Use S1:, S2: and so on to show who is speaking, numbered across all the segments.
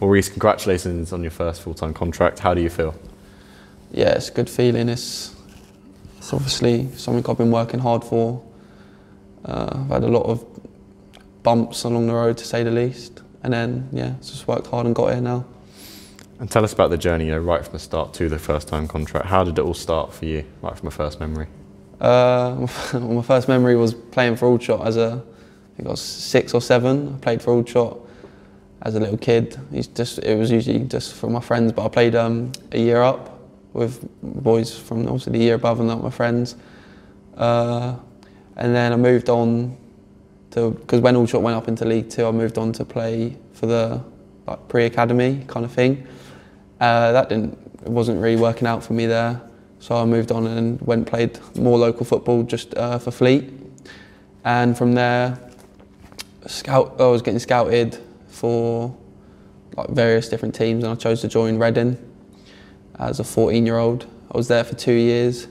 S1: Well, Reece, congratulations on your first full-time contract. How do you feel?
S2: Yeah, it's a good feeling. It's obviously something I've been working hard for. I've had a lot of bumps along the road, to say the least, and then yeah, just worked hard and got here now.
S1: And tell us about the journey, right from the start to the first-time contract. How did it all start for you, right from a first memory?
S2: My first memory was playing for Aldershot I think I was 6 or 7. I played for Aldershot as a little kid. It was usually just for my friends, but I played a year up with boys from obviously the year above and not my friends. And then I moved on to, because when Aldershot went up into League 2, I moved on to play for the pre-academy kind of thing. It wasn't really working out for me there, so I moved on and went and played more local football just for Fleet. And from there, I was getting scouted for various different teams, and I chose to join Reading as a 14-year-old. I was there for 2 years.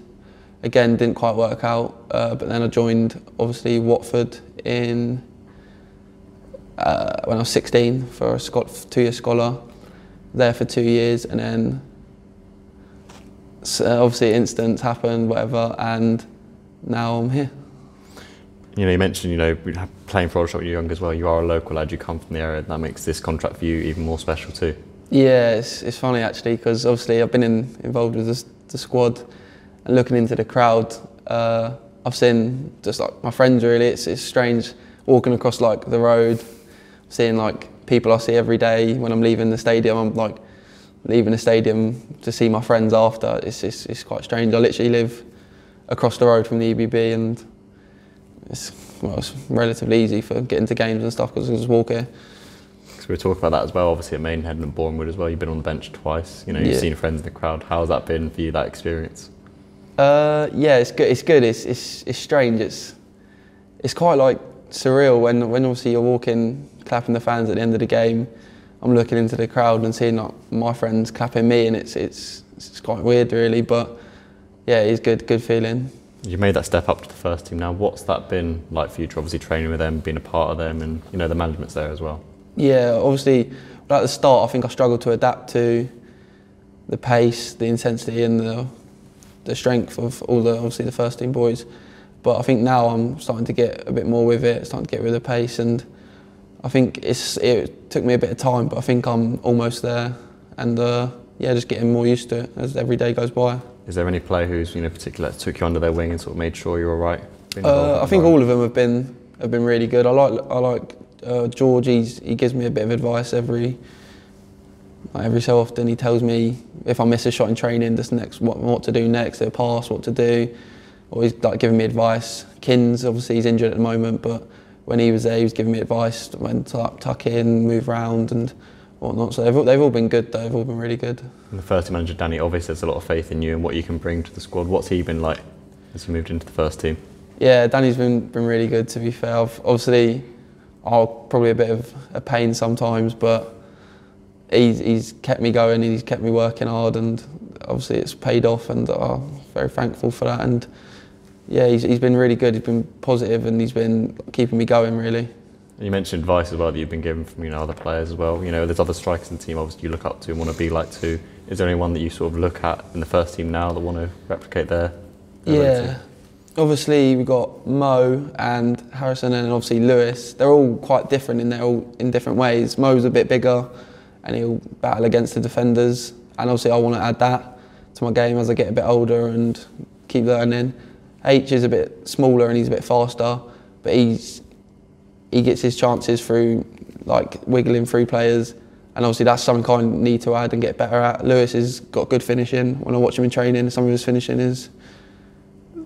S2: Again, didn't quite work out, but then I joined obviously Watford when I was 16 for a 2-year scholar. There for 2 years, and then obviously incidents happened, whatever, and now I'm here.
S1: You mentioned, playing for Aldershot when you were young as well. You are a local lad, you come from the area, and that makes this contract for you even more special too. Yeah,
S2: it's funny actually, because obviously I've been involved with the squad, and looking into the crowd, I've seen just my friends really. It's strange walking across the road, seeing people I see every day. When I'm leaving the stadium, I'm leaving the stadium to see my friends after. It's quite strange. I literally live across the road from the EBB, and it's relatively easy for getting to games and stuff because I just walk here.
S1: So we were talking about that as well, obviously at Maidenhead and Bournemouth as well. You've been on the bench twice, you've seen friends in the crowd. How's that been for you, that experience?
S2: Yeah, it's good. It's good. It's strange. It's quite surreal when obviously you're walking, clapping the fans at the end of the game. I'm looking into the crowd and seeing my friends clapping me, and it's quite weird really. But yeah, it's good feeling.
S1: You made that step up to the first team now. What's that been like for you, to obviously training with them, being a part of them, and the management's there as well?
S2: Yeah, obviously at the start I think I struggled to adapt to the pace, the intensity, and the strength of obviously the first team boys. But I think now I'm starting to get a bit more with it, starting to get rid of the pace, and I think it took me a bit of time, but I think I'm almost there, and yeah, just getting more used to it as every day goes by.
S1: Is there any player who's particularly took you under their wing and sort of made sure you're all right?
S2: I think all of them have been really good. I like George. He gives me a bit of advice every so often. He tells me if I miss a shot in training, what to do next, a pass, what to do. Or he's giving me advice. Kins, obviously he's injured at the moment, but when he was there, he was giving me advice when to tuck in, move around and whatnot. So they've all been good though. They've all been really good. And
S1: the first team manager, Danny, obviously has a lot of faith in you and what you can bring to the squad. What's he been like as you moved into the first team?
S2: Yeah, Danny's been really good, to be fair. Obviously, I'm probably a bit of a pain sometimes, but he's kept me going, he's kept me working hard, and obviously it's paid off, and I'm very thankful for that. And yeah, he's been really good. He's been positive, and he's been keeping me going really.
S1: You mentioned advice as well that you've been given from other players as well. There's other strikers in the team obviously you look up to and want to be like too. Is there anyone that you sort of look at in the first team now that want to replicate their ability?
S2: Obviously we've got Mo and Harrison, and obviously Lewis. They're all quite different in different ways. Mo's a bit bigger and he'll battle against the defenders, and obviously I want to add that to my game as I get a bit older and keep learning. H is a bit smaller and he's a bit faster, but he gets his chances through wiggling through players, and obviously that's something I need to add and get better at. Lewis has got good finishing. When I watch him in training, some of his finishing is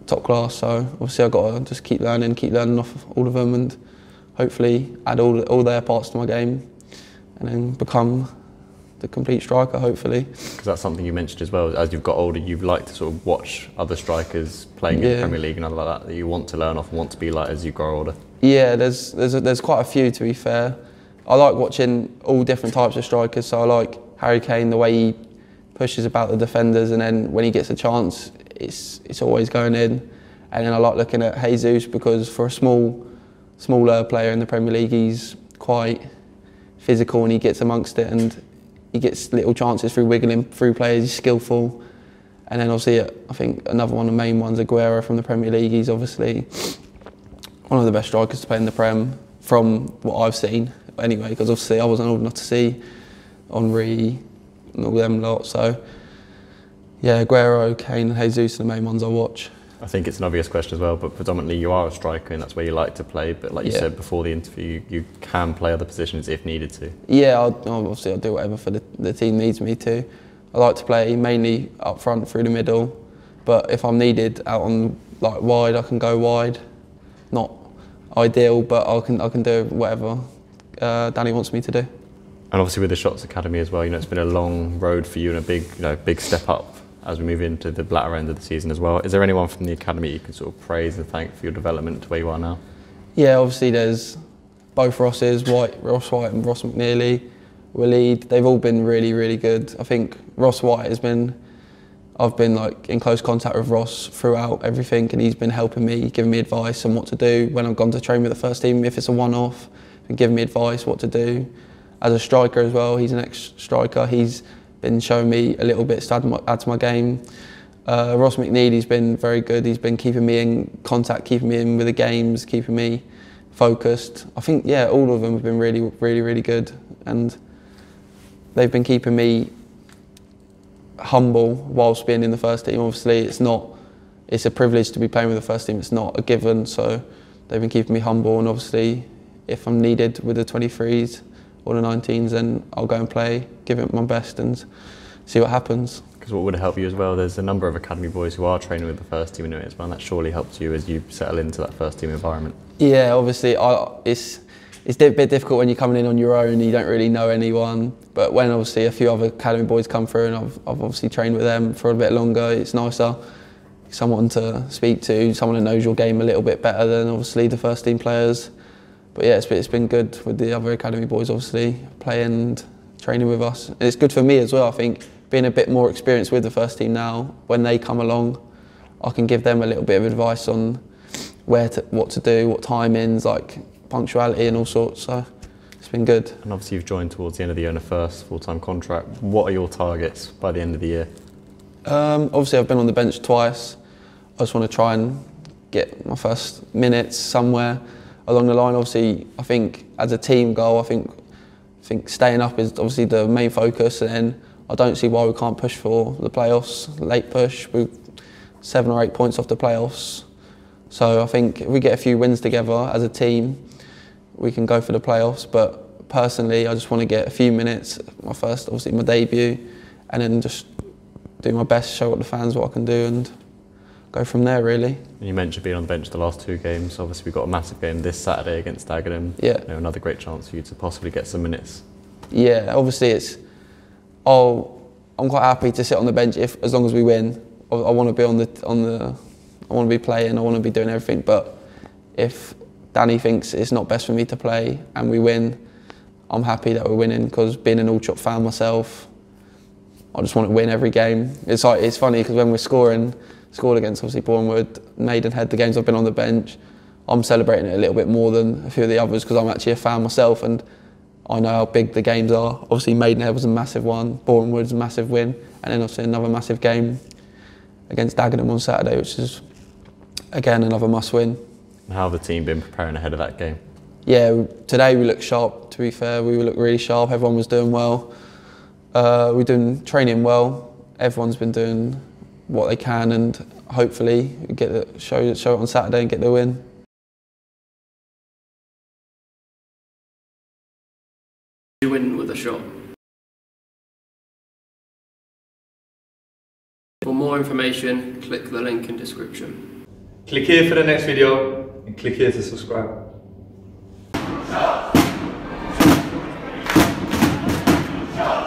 S2: top class, so obviously I've got to just keep learning off of all of them, and hopefully add all their parts to my game and then become the complete striker, hopefully.
S1: Because that's something you mentioned as well, as you've got older, you've liked to sort of watch other strikers playing in the Premier League and other like that you want to learn off and want to be like as you grow older.
S2: Yeah, there's quite a few, to be fair. I like watching all different types of strikers, so I like Harry Kane, the way he pushes about the defenders, and then when he gets a chance, it's always going in. And then I like looking at Jesus, because for a smaller player in the Premier League, he's quite physical and he gets amongst it, and he gets little chances through wiggling through players, he's skillful. And then obviously I think another one of the main ones, Aguero from the Premier League, he's obviously one of the best strikers to play in the Prem from what I've seen anyway, because obviously I wasn't old enough to see Henry and all them lot. So yeah, Aguero, Kane and Jesus are the main ones I watch.
S1: I think it's an obvious question as well, but predominantly you are a striker and that's where you like to play. But like you said before the interview, you can play other positions if needed to. Yeah,
S2: obviously I'll do whatever for the team needs me to. I like to play mainly up front through the middle, but if I'm needed out on like wide, I can go wide. Not ideal, but I can do whatever Danny wants me to do.
S1: And obviously with the Shots Academy as well, you know, it's been a long road for you and a big step up as we move into the latter end of the season as well. Is there anyone from the academy you can sort of praise and thank for your development to where you are now?
S2: Yeah, obviously there's both Rosses, Ross White and Ross McNeely, Waleed. They've all been really, really good. I think Ross White I've been like in close contact with Ross throughout everything, and he's been helping me, giving me advice on what to do when I've gone to train with the first team, if it's a one-off, and giving me advice what to do. As a striker as well, he's an ex-striker. He's been showing me a little bit to add to my game. Ross McNeely's been very good. He's been keeping me in contact, keeping me in with the games, keeping me focused. I think, yeah, all of them have been really, really, really good. And they've been keeping me humble whilst being in the first team. Obviously, it's a privilege to be playing with the first team. It's not a given. So they've been keeping me humble. And obviously, if I'm needed with the 23s, or the 19s, then I'll go and play, give it my best and see what happens.
S1: Because what would help you as well, there's a number of academy boys who are training with the first team as well, and that surely helps you as you settle into that first team environment.
S2: Yeah, obviously it's a bit difficult when you're coming in on your own and you don't really know anyone, but when obviously a few other academy boys come through and I've obviously trained with them for a bit longer, it's nicer. Someone to speak to, someone who knows your game a little bit better than obviously the first team players. But yeah, it's been good with the other academy boys, obviously, playing and training with us. And it's good for me as well, I think, being a bit more experienced with the first team now. When they come along, I can give them a little bit of advice on what to do, what timings, like punctuality and all sorts. So it's been good.
S1: And obviously you've joined towards the end of the year on a first full-time contract. What are your targets by the end of the year?
S2: Obviously I've been on the bench twice. I just want to try and get my first minutes somewhere along the line. Obviously, I think as a team goal, I think staying up is obviously the main focus, and then I don't see why we can't push for the playoffs, late push. We're 7 or 8 points off the playoffs. So I think if we get a few wins together as a team, we can go for the playoffs. But personally, I just want to get a few minutes, obviously my debut, and then just do my best, show what the fans what I can do, and go from there, really.
S1: And you mentioned being on the bench the last 2 games. Obviously, we've got a massive game this Saturday against Dagenham.
S2: Yeah.
S1: You know, another great chance for you to possibly get some minutes.
S2: Yeah, obviously I'm quite happy to sit on the bench as long as we win. I want to be I want to be playing. I want to be doing everything. But if Danny thinks it's not best for me to play and we win, I'm happy that we're winning, because being an Aldershot fan myself, I just want to win every game. It's funny because when we're scored against obviously Bournemouth, Maidenhead, the games I've been on the bench, I'm celebrating it a little bit more than a few of the others because I'm actually a fan myself and I know how big the games are. Obviously Maidenhead was a massive one, Bournemouth was a massive win, and then obviously another massive game against Dagenham on Saturday, which is again another must win.
S1: And how have the team been preparing ahead of that game?
S2: Yeah, today we looked sharp, to be fair. We looked really sharp, everyone was doing well. We're doing training well, everyone's been doing what they can, and hopefully get show it on Saturday and get the win.
S3: You win with a shot. For more information, click the link in description.
S4: Click here for the next video and click here to subscribe.